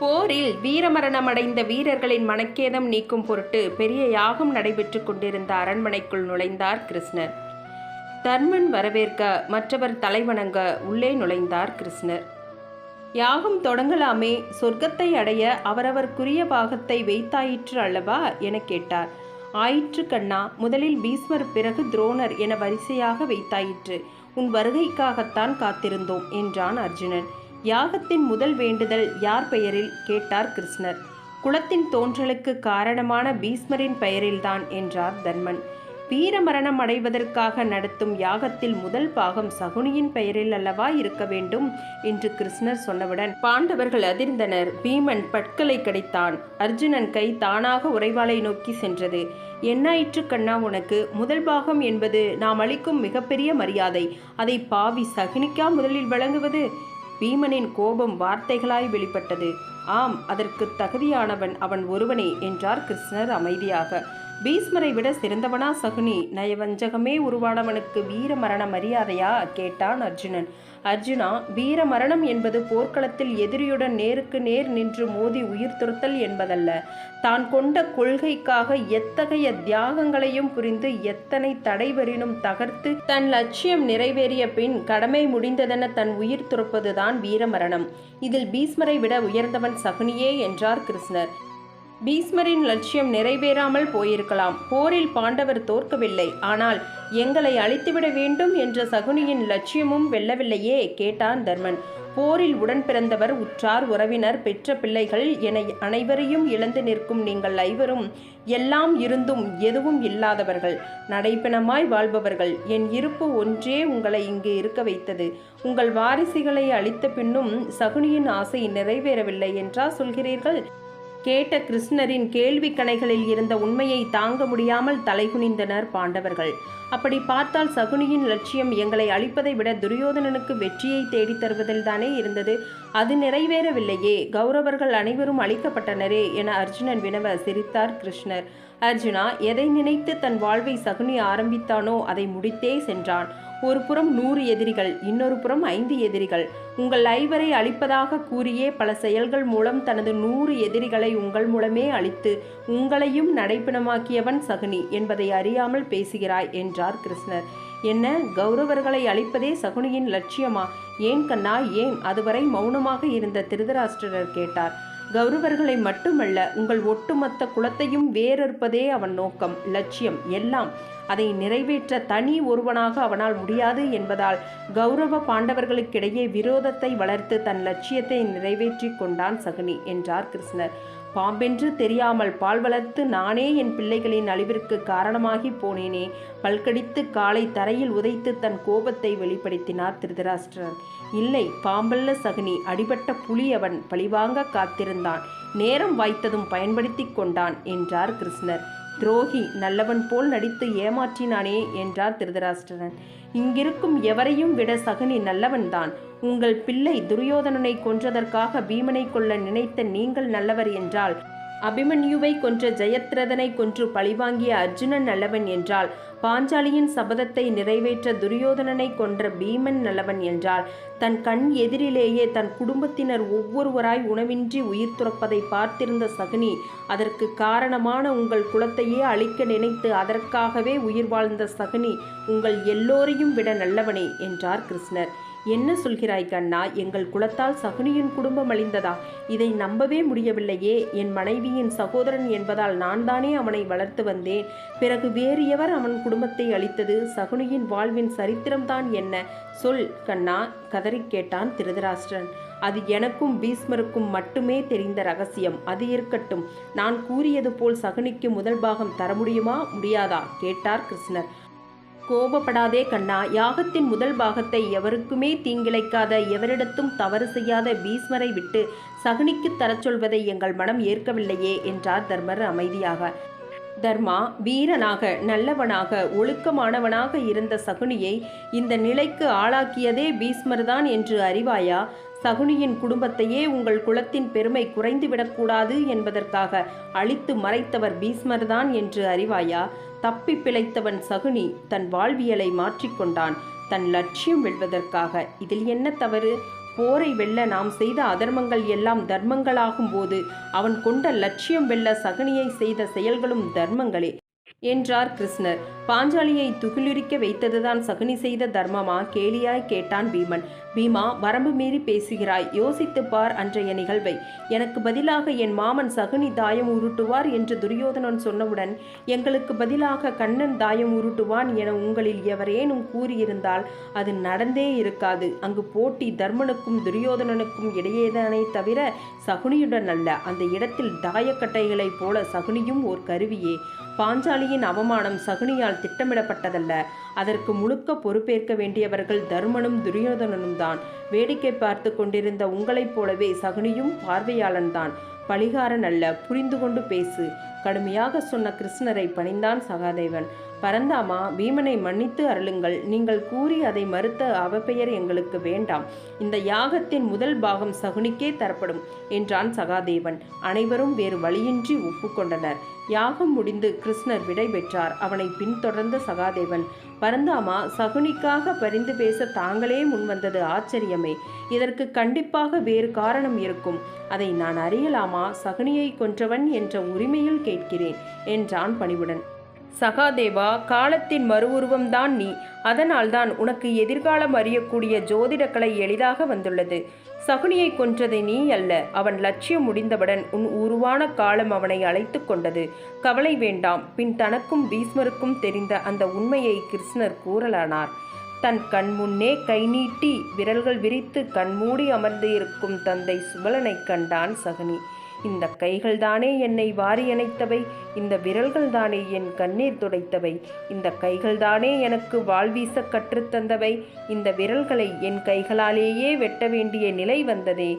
போரில் வீரமரணமடைந்த வீரர்களின் மனக்கேதம் நீக்கும் பொருட்டு பெரிய யாகம் நடைபெற்று கொண்டிருந்த அரண்மனைக்குள் நுழைந்தார் கிருஷ்ணர். தர்மன் வரவேற்க, மற்றவர் தலைவணங்க உள்ளே நுழைந்தார் கிருஷ்ணர். யாகம் தொடங்கலாமே, சொர்க்கத்தை அடைய அவரவர்க்குரிய பாகத்தை வைத்தாயிற்று அல்லவா என கேட்டார். ஆயிற்று கண்ணா, முதலில் பீஸ்மர், பிறகு துரோணர் என வரிசையாக வைத்தாயிற்று. உன் வருகைக்காகத்தான் காத்திருந்தோம் என்றான் அர்ஜுனன். யாகத்தின் முதல் வேண்டுதல் யார் பெயரில் கேட்டார் கிருஷ்ணர். குலத்தின் தோன்றலுக்கு காரணமான பீஸ்மரின் பெயரில்தான் என்றார் தர்மன். வீரமரணம் அடைவதற்காக நடத்தும் யாகத்தில் முதல் பாகம் சகுனியின் பெயரில் அல்லவா இருக்க வேண்டும் என்று கிருஷ்ணர் சொன்னவுடன் பாண்டவர்கள் அதிர்ந்தனர். பீமன் பற்களை கடித்தான். அர்ஜுனன் கை தானாக உறைவாளை நோக்கி சென்றது. என்னாயிற்று கண்ணா உனக்கு? முதல் பாகம் என்பது நாம் அளிக்கும் மிகப்பெரிய மரியாதை. அதை பாவி சகுனிக்கா முதலில் வழங்குவது? பீமனின் கோபம் வார்த்தைகளாய் வெளிப்பட்டது. ஆம், அதற்கு தகுதியானவன் அவன் ஒருவனே என்றார் கிருஷ்ணர் அமைதியாக. பீஸ்மரை விட சிறந்தவனா சகுனி? நயவஞ்சகமே உருவானவனுக்கு வீர மரண மரியாதையா கேட்டான் அர்ஜுனன். அர்ஜுனா, வீர மரணம் என்பது போர்க்களத்தில் எதிரியுடன் நேருக்கு நேர் நின்று மோதி உயிர் துறத்தல் என்பதல்ல. தான் கொண்ட கொள்கைக்காக எத்தகைய தியாகங்களையும் புரிந்து எத்தனை தடைவரினும் தகர்த்து தன் லட்சியம் நிறைவேறிய பின் கடமை முடிந்ததென தன் உயிர் துறப்பதுதான் வீரமரணம். இதில் பீஸ்மரை விட உயர்ந்தவன் சகுனியே என்றார் கிருஷ்ணர். பீஸ்மரின் லட்சியம் நிறைவேறாமல் போயிருக்கலாம். போரில் பாண்டவர் தோற்கவில்லை. ஆனால் எங்களை அழித்துவிட வேண்டும் என்ற சகுனியின் லட்சியமும் வெல்லவில்லையே கேட்டான் தர்மன். போரில் உடன் பிறந்தவர், உற்றார், உறவினர், பெற்ற பிள்ளைகள் என அனைவரையும் இழந்து நிற்கும் நீங்கள் ஐவரும் எல்லாம் இருந்தும் எதுவும் இல்லாதவர்கள், நடைப்பிணமாய் வாழ்பவர்கள். என் இருப்பு ஒன்றே உங்களை இங்கு இருக்க வைத்தது. உங்கள் வாரிசுகளை அழித்த பின்னும் சகுனியின் ஆசை நிறைவேறவில்லை என்றா சொல்கிறீர்கள்? கேட்ட கிருஷ்ணரின் கேள்வி கணைகளில் இருந்த உண்மையை தாங்க முடியாமல் தலைகுனிந்தனர் பாண்டவர்கள். அப்படி பார்த்தால் சகுனியின் லட்சியம் எங்களை அழிப்பதை விட துரியோதனனுக்கு வெற்றியை தேடித் தருவதில்தானே இருந்தது. அது நிறைவேறவில்லையே. கௌரவர்கள் அனைவரும் அழிக்கப்பட்டனரே என அர்ஜுனன் வினவ சிரித்தார் கிருஷ்ணர். அர்ஜுனா, எதை நினைத்து தன் வாழ்வை சகுனி ஆரம்பித்தானோ அதை முடித்தே சென்றான். ஒரு புறம் 100 எதிரிகள், இன்னொரு புறம் 5 எதிரிகள். உங்கள் ஐவரை அழிப்பதாக கூறியே பல செயல்கள் மூலம் தனது 100 எதிரிகளை உங்கள் மூலமே அழித்து உங்களையும் நடைப்பிணமாக்கியவன் சகுனி என்பதை அறியாமல் பேசுகிறாய் என்றார் கிருஷ்ணர். என்ன, கௌரவர்களை அழிப்பதே சகுனியின் லட்சியமா? ஏன் கண்ணா, ஏன்? அதுவரை மௌனமாக இருந்த திருதராஷ்டிரர் கேட்டார். கௌரவர்களை மட்டுமல்ல, உங்கள் ஒட்டுமொத்த குலத்தையும் வேறறுப்பதே அவன் நோக்கம், லட்சியம், எல்லாம். அதை நிறைவேற்ற தனி ஒருவனாக அவனால் முடியாது என்பதால் கௌரவ பாண்டவர்களுக்கிடையே விரோதத்தை வளர்த்து தன் லட்சியத்தை நிறைவேற்றி கொண்டான் சகுனி என்றார் கிருஷ்ணர். பாம்பென்று தெரியாமல் பால் வளர்த்து நானே என் பிள்ளைகளின் அழிவிற்கு காரணமாகி போனேனே. பல்கடித்து காலை தரையில் உதைத்து தன் கோபத்தை வெளிப்படுத்தினார் திருதராஷ்டிரன். இல்லை, பாம்பல்ல சகுனி, அடிபட்ட புலி. அவன் பழிவாங்க காத்திருந்தான். நேரம் வாய்த்ததும் பயன்படுத்தி கொண்டான் என்றார் கிருஷ்ணர். துரோகி, நல்லவன் போல் நடித்து ஏமாற்றினானே என்றார் திருதராஷ்டிரன். இங்கிருக்கும் எவரையும் விட சகுனி நல்லவன்தான். உங்கள் பிள்ளை துரியோதனனை கொன்றதற்காக பீமனை கொல்ல நினைத்த நீங்கள் நல்லவர் என்றால், அபிமன்யுவை கொன்ற ஜெயத்ரதனை கொன்று பழிவாங்கிய அர்ஜுனன் நல்லவன் என்றால், பாஞ்சாலியின் சபதத்தை நிறைவேற்ற துரியோதனனை கொன்ற பீமன் நல்லவன் என்றால், தன் கண் எதிரிலேயே தன் குடும்பத்தினர் ஒவ்வொருவராய் உணவின்றி உயிர் துறப்பதை பார்த்திருந்த சகுனி, அதற்கு காரணமான உங்கள் குலத்தையே அழிக்க நினைத்து அதற்காகவே உயிர் வாழ்ந்த சகுனி உங்கள் எல்லோரையும் விட நல்லவனே என்றார் கிருஷ்ணர். என்ன சொல்கிறாய் கண்ணா? எங்கள் குலத்தால் சகுனியின் குடும்பம் அழிந்ததா? இதை நம்பவே முடியவில்லையே. என் மனைவியின் சகோதரன் என்பதால் நான் தானே அவனை வளர்த்து வந்தேன். பிறகு வேறு எவர் அவன் குடும்பத்தை அழித்தது? சகுனியின் வாழ்வின் சரித்திரம்தான் என்ன? சொல் கண்ணா, கதறி கேட்டான் திருதராஷ்டிரன். அது எனக்கும் பீஸ்மருக்கும் மட்டுமே தெரிந்த ரகசியம். அது இருக்கட்டும். நான் கூறியது போல் சகுனிக்கு முதல் பாகம் தர முடியுமா, முடியாதா கேட்டார் கிருஷ்ணர். கோபப்படாதே கண்ணா. யாகத்தின் முதல் பாகத்தை எவருக்குமே தீங்கிழைக்காத, எவரிடத்தும் தவறு செய்யாத பீஸ்மரை விட்டு சகுனிக்கு தரச் சொல்வதை எங்கள் மனம் ஏற்கவில்லையே என்றார் தர்மர் அமைதியாக. தர்மா, வீரனாக, நல்லவனாக, ஒழுக்கமானவனாக இருந்த சகுனியை இந்த நிலைக்கு ஆளாக்கியதே பீஸ்மர்தான் என்று அறிவாயா? சகுனியின் குடும்பத்தையே உங்கள் குலத்தின் பெருமை குறைந்துவிடக்கூடாது என்பதற்காக அழித்து மறைத்தவர் பீஸ்மர்தான் என்று அறிவாயா? தப்பி பிழைத்தவன் சகுனி தன் வாழ்வியலை மாற்றிக்கொண்டான், தன் லட்சியம் வெல்வதற்காக. இதில் என்ன தவறு? போரை வெல்ல நாம் செய்த அதர்மங்கள் எல்லாம் தர்மங்களாகும் போது அவன் கொண்ட லட்சியம் வெல்ல சகுனியை செய்த செயல்களும் தர்மங்களே என்றார் கிருஷ்ணர். பாஞ்சாலியை துகிலுரிக்க வைத்ததுதான் சகுனி செய்த தர்மமா? கேலியாய் கேட்டான் பீமன். பீமா, வரம்பு மீறி பேசுகிறாய். யோசித்துப் பார் அன்றைய நிகழ்வை. எனக்கு பதிலாக என் மாமன் சகுனி தாயம் உருட்டுவார் என்று துரியோதனன் சொன்னவுடன் எங்களுக்கு பதிலாக கண்ணன் தாயம் உருட்டுவான் என உங்களில் எவரேனும் கூறியிருந்தால் அது நடந்தே இருக்காது. அங்கு போட்டி தர்மனுக்கும் துரியோதனனுக்கும் இடையேதானே தவிர சகுனியுடன் அல்ல. அந்த இடத்தில் தாயக்கட்டைகளைப் போல சகுனியும் ஓர் கருவியே. பாஞ்சாலியின் அவமானம் சகுனியால் திட்டமிடப்பட்டதல்ல. அதற்கு முழுக்க பொறுப்பேற்க வேண்டியவர்கள் தர்மனும் துரியோதனனும் தான். வேடிக்கை பார்த்து கொண்டிருந்த உங்களைப் போலவே சகுனியும் பார்வையாளன்தான், பழிகாரன் அல்ல. புரிந்து கொண்டு பேசு, கடுமையாக சொன்ன கிருஷ்ணரை பணிந்தான் சகாதேவன். பரந்தாமா, பீமனை மன்னித்து அருளுங்கள். நீங்கள் கூறி அதை மறுத்த அவப்பெயர் எங்களுக்கு வேண்டாம். இந்த யாகத்தின் முதல் பாகம் சகுனிக்கே தரப்படும் என்றான் சகாதேவன். அனைவரும் வேறு வழியின்றி ஒப்புக்கொண்டனர். யாகம் முடிந்து கிருஷ்ணர் விடை பெற்றார். அவனை பின்தொடர்ந்த சகாதேவன், பரந்தாமா, சகுனிக்காக பரிந்து பேச தாங்களே முன்வந்தது ஆச்சரியமே. இதற்கு கண்டிப்பாக வேறு காரணம் இருக்கும். அதை நான் அறியலாமா? சகுனியை கொன்றவன் என்ற உரிமையில் கேட்கிறேன் என்றான் பணிவுடன். சகாதேவா, காலத்தின் மறு உருவம்தான் நீ. அதனால்தான் உனக்கு எதிர்காலம் அறியக்கூடிய ஜோதிடக்கலை எளிதாக வந்துள்ளது. சகுனியை கொன்றது நீ அல்ல, அவன் லட்சியம் முடிந்தவுடன் உன் உருவான காலம் அவனை அழைத்து கொண்டது. கவலை வேண்டாம். பின் தனக்கும் பீஷ்மருக்கும் தெரிந்த அந்த உண்மையை கிருஷ்ணர் கூறலானார். தன் கண் முன்னே கை நீட்டி விரல்கள் விரித்து கண்மூடி அமர்ந்து இருக்கும் தந்தை சுபலனை கண்டான் சகுனி. இந்த கைகள்தானே என்னை வாரி அணைத்தவை, இந்த விரல்கள்தானே என் கண்ணீர் துடைத்தவை, இந்த கைகள்தானே எனக்கு வாழ்வீச கற்றுத்தந்தவை, இந்த விரல்களை என் கைகளாலேயே வெட்ட வேண்டிய நிலை வந்ததே.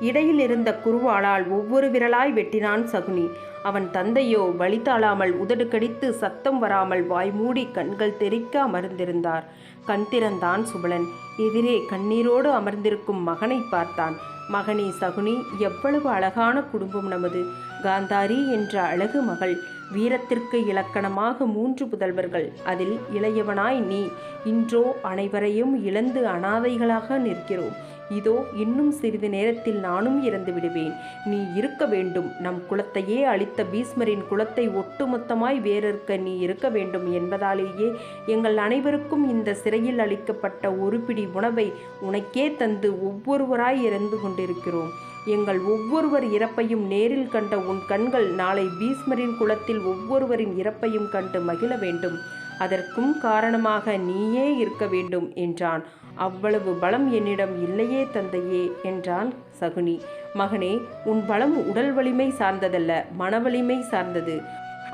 இடையில் இருந்த குருவாளால் ஒவ்வொரு விரலாய் வெட்டினான் சகுனி. அவன் தந்தையோ வழி தாழாமல் உதடு கடித்து சத்தம் வராமல் வாய்மூடி கண்கள் தெறிக்க அமர்ந்திருந்தார். கண் திறந்தான் சுபலன். எதிரே கண்ணீரோடு அமர்ந்திருக்கும் மகனை பார்த்தான். மகனே சகுனி, எவ்வளவு அழகான குடும்பம் நமது. காந்தாரி என்ற அழகு மகள், வீரத்திற்கு இலக்கணமாக 3 புதல்வர்கள், அதில் இளையவனாய் நீ. இன்றோ அனைவரையும் இழந்து அனாதைகளாக நிற்கிறோம். இதோ இன்னும் சிறிது நேரத்தில் நானும் இறந்து விடுவேன். நீ இருக்க வேண்டும். நம் குலத்தையே அழித்த பீஷ்மரின் குலத்தை ஒட்டுமொத்தமாய் வேறறுக்க நீ இருக்க வேண்டும் என்பதாலேயே எங்கள் அனைவருக்கும் இந்த சிறையில் அளிக்கப்பட்ட ஒரு பிடி உணவை உனக்கே தந்து ஒவ்வொருவராய் இறந்து கொண்டிருக்கிறோம். எங்கள் ஒவ்வொருவர் இறப்பையும் நேரில் கண்ட உன் கண்கள் நாளை பீஷ்மரின் குலத்தில் ஒவ்வொருவரின் இறப்பையும் கண்டு மகிழ வேண்டும். அதற்கும் காரணமாக நீயே இருக்க வேண்டும் என்றான். அவ்வளவு பலம் என்னிடம் இல்லையே தந்தையே என்றான் சகுனி. மகனே, உன் பலம் உடல் வலிமை சார்ந்ததல்ல, மன வலிமை சார்ந்தது.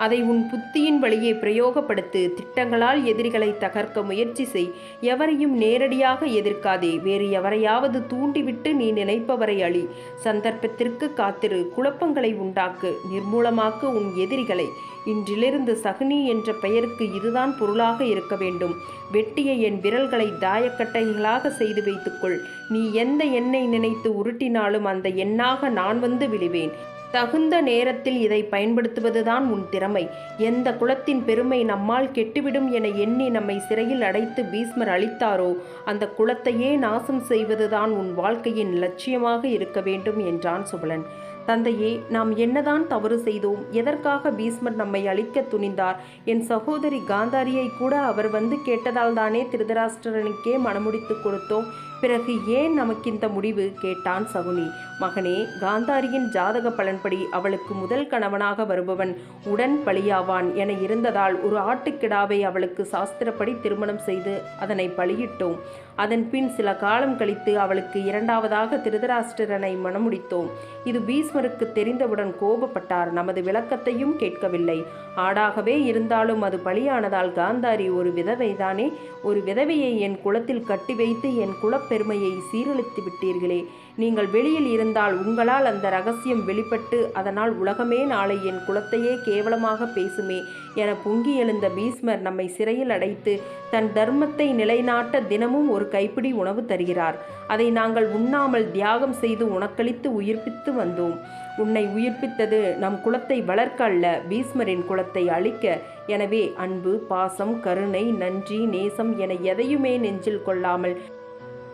அதை உன் புத்தியின் வழியே பிரயோகப்படுத்து. திட்டங்களால் எதிரிகளை தகர்க்க முயற்சி செய். எவரையும் நேரடியாக எதிர்க்காதே. வேறு எவரையாவது தூண்டிவிட்டு நீ நினைப்பவரை அழி. சந்தர்ப்பத்திற்கு காத்திரு. குழப்பங்களை உண்டாக்கு. நிர்மூலமாக்கு உன் எதிரிகளை. இன்றிலிருந்து சகுனி என்ற பெயருக்கு இதுதான் பொருளாக இருக்க வேண்டும். வெட்டிய என் விரல்களை தாயக்கட்டைகளாக செய்து வைத்துக்கொள். நீ எந்த எண்ணை நினைத்து உருட்டினாலும் அந்த எண்ணாக நான் வந்து விழுவேன். தகுந்த நேரத்தில் இதை பயன்படுத்துவதுதான் உன் திறமை. எந்த குலத்தின் பெருமை நம்மால் கெட்டுவிடும் என எண்ணி நம்மை சிறையில் அடைத்து பீஷ்மர் அளித்தாரோ அந்த குலத்தையே நாசம் செய்வதுதான் உன் வாழ்க்கையின் லட்சியமாக இருக்க வேண்டும் என்றான் சுபலன். தந்தையே, நாம் என்னதான் தவறு செய்தோம்? எதற்காக பீஷ்மர் நம்மை அழிக்க துணிந்தார்? என் சகோதரி காந்தாரியை கூட அவர் வந்து கேட்டதால் தானே திருதராஷ்டிரனுக்கே மனமுடித்து கொடுத்தோம். பிறகு ஏன் நமக்கு இந்த முடிவு கேட்டான் சகுனி. மகனே, காந்தாரியின் ஜாதக பலன்படி அவளுக்கு முதல் கணவனாக வருபவன் உடன் பலியாவான் என இருந்ததால் ஒரு ஆட்டுக்கிடாவை அவளுக்கு சாஸ்திரப்படி திருமணம் செய்து அதனை பலியிட்டோம். அதன் பின் சில காலம் கழித்து அவளுக்கு இரண்டாவதாக திருதராஷ்டிரனை மணமுடித்தோம். இது பீஷ்மருக்கு தெரிந்தவுடன் கோபப்பட்டார். நமது விளக்கத்தையும் கேட்கவில்லை. ஆடாகவே இருந்தாலும் அது பலியானதால் காந்தாரி ஒரு விதவைதானே. ஒரு விதவையை என் குலத்தில் கட்டி வைத்து என் குலப்பெருமையை சீரழித்து விட்டீர்களே. நீங்கள் வெளியில் இருந்தால் உங்களால் அந்த ரகசியம் வெளிப்பட்டு அதனால் உலகமே நாளை என் குலத்தையே கேவலமாக பேசுமே என பொங்கி எழுந்த பீஷ்மர் நம்மை சிறையில் அடைத்து தன் தர்மத்தை நிலைநாட்ட தினமும் ஒரு கைப்பிடி உணவு தருகிறார். அதை நாங்கள் உண்ணாமல் தியாகம் செய்து உனக்களித்து உயிர்ப்பித்து வந்தோம். உன்னை உயிர்ப்பித்தது நம் குலத்தை வளர்க்க அல்ல, பீஷ்மரின் குலத்தை அழிக்க. எனவே அன்பு, பாசம், கருணை, நன்றி, நேசம் என எதையுமே நெஞ்சில் கொள்ளாமல்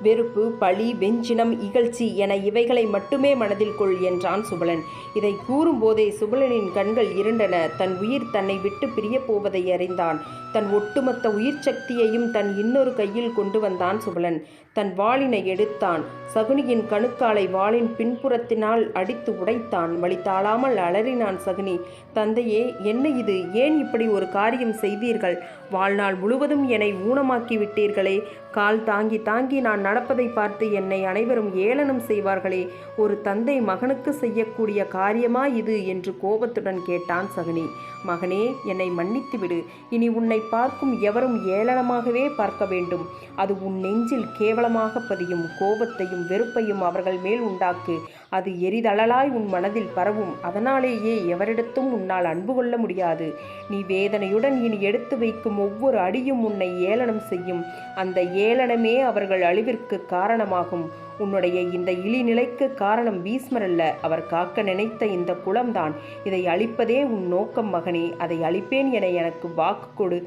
வெறுப்பு, பழி, வெஞ்சினம், இகழ்ச்சி என இவைகளை மட்டுமே மனதில் கொள் என்றான் சுபலன். இதை கூறும்போதே சுபலனின் கண்கள் இருண்டன. தன் உயிர் தன்னை விட்டு பிரியப் போவதை அறிந்தான். தன் ஒட்டுமொத்த உயிர் சக்தியையும் தன் இன்னொரு கையில் கொண்டு வந்தான் சுபலன். தன் வாளினை எடுத்தான். சகுனியின் கணுக்காலை வாளின் பின்புறத்தினால் அடித்து உடைத்தான். வழி தாழாமல் அலறினான் சகுனி. தந்தையே, என்ன இது? ஏன் இப்படி ஒரு காரியம் செய்தீர்கள்? வாழ்நாள் முழுவதும் என்னை ஊனமாக்கி விட்டீர்களே. கால் தாங்கி தாங்கி நான் நடப்பதை பார்த்து என்னை அனைவரும் ஏளனம் செய்வார்களே. ஒரு தந்தை மகனுக்கு செய்யக்கூடிய காரியமா இது என்று கோபத்துடன் கேட்டான் சகுனி. மகனே, என்னை மன்னித்து விடு. இனி உன்னை பார்க்கும் எவரும் ஏளனமாகவே பார்க்க வேண்டும். அது உன் நெஞ்சில் கேவலமாக பதியும். கோபத்தையும் வெறுப்பையும் அவர்கள் மேல் உண்டாக்கு. அது எரிதழலாய் உன் மனதில் பரவும். அதனாலேயே எவரிடத்தும் உன்னால் அன்பு கொள்ள முடியாது. நீ வேதனையுடன் இனி எடுத்து வைக்கும் ஒவ்வொரு அடியும் உன்னை ஏளனம் செய்யும். அந்த ஏளனமே அவர்கள் அழிவிற்கு காரணமாகும். உன்னுடைய இந்த இழிநிலைக்கு காரணம் பீஷ்மர் அல்ல, அவர் காக்க நினைத்த இந்த குலம்தான். இதை அழிப்பதே உன் நோக்கம் மகனே. அதை அழிப்பேன் என எனக்கு வாக்கு கொடு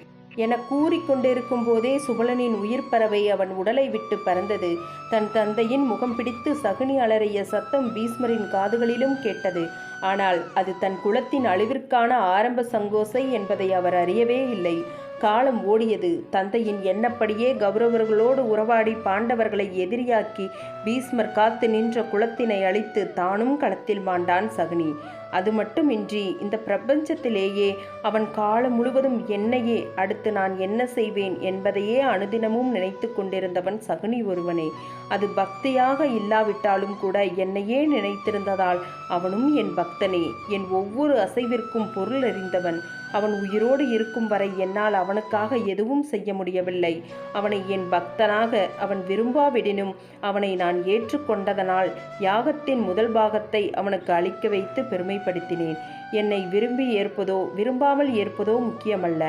என கூறிக்கொண்டிருக்கும் போதே சுபலனின் உயிர் பறவை அவன் உடலை விட்டு பறந்தது. தன் தந்தையின் முகம் பிடித்து சகுனி அலறிய சத்தம் பீஷ்மரின் காதுகளிலும் கேட்டது. ஆனால் அது தன் குலத்தின் அழிவிற்கான ஆரம்ப சங்கோசை என்பதை அவர் அறியவே இல்லை. காலம் ஓடியது. தந்தையின் எண்ணப்படியே கௌரவர்களோடு உறவாடி பாண்டவர்களை எதிரியாக்கி பீஷ்மர் காத்து நின்ற குலத்தினை அழித்து தானும் களத்தில் மாண்டான் சகுனி. அது மட்டுமின்றி இந்த பிரபஞ்சத்திலேயே அவன் காலம் முழுவதும் என்னையே, அடுத்து நான் என்ன செய்வேன் என்பதையே அனுதினமும் நினைத்து கொண்டிருந்தவன் சகுனி ஒருவனே. அது பக்தியாக இல்லாவிட்டாலும் கூட என்னையே நினைத்திருந்ததால் அவனும் என் பக்தனே. என் ஒவ்வொரு அசைவிற்கும் பொருள் அறிந்தவன். அவன் உயிரோடு இருக்கும் வரை என்னால் அவனுக்காக எதுவும் செய்ய முடியவில்லை. அவனை என் பக்தனாக அவன் விரும்பாவிடினும் அவனை நான் ஏற்றுக்கொண்டதனால் யாகத்தின் முதல் பாகத்தை அவனுக்கு அளிக்க வைத்து பெருமைப்படுத்தினேன். என்னை விரும்பி ஏற்பதோ விரும்பாமல் ஏற்பதோ முக்கியமல்ல.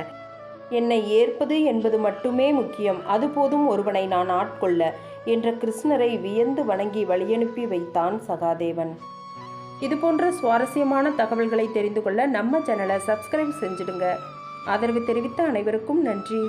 என்னை ஏற்பது என்பது மட்டுமே முக்கியம். அதுபோதும் ஒருவனை நான் ஆட்கொள்ள என்ற கிருஷ்ணரை வியந்து வணங்கி வழியனுப்பி வைத்தான் சகாதேவன். இதுபோன்ற சுவாரஸ்யமான தகவல்களை தெரிந்து கொள்ள நம்ம சேனலை சப்ஸ்கிரைப் செஞ்சிடுங்க. ஆதரவு தெரிவித்த அனைவருக்கும் நன்றி.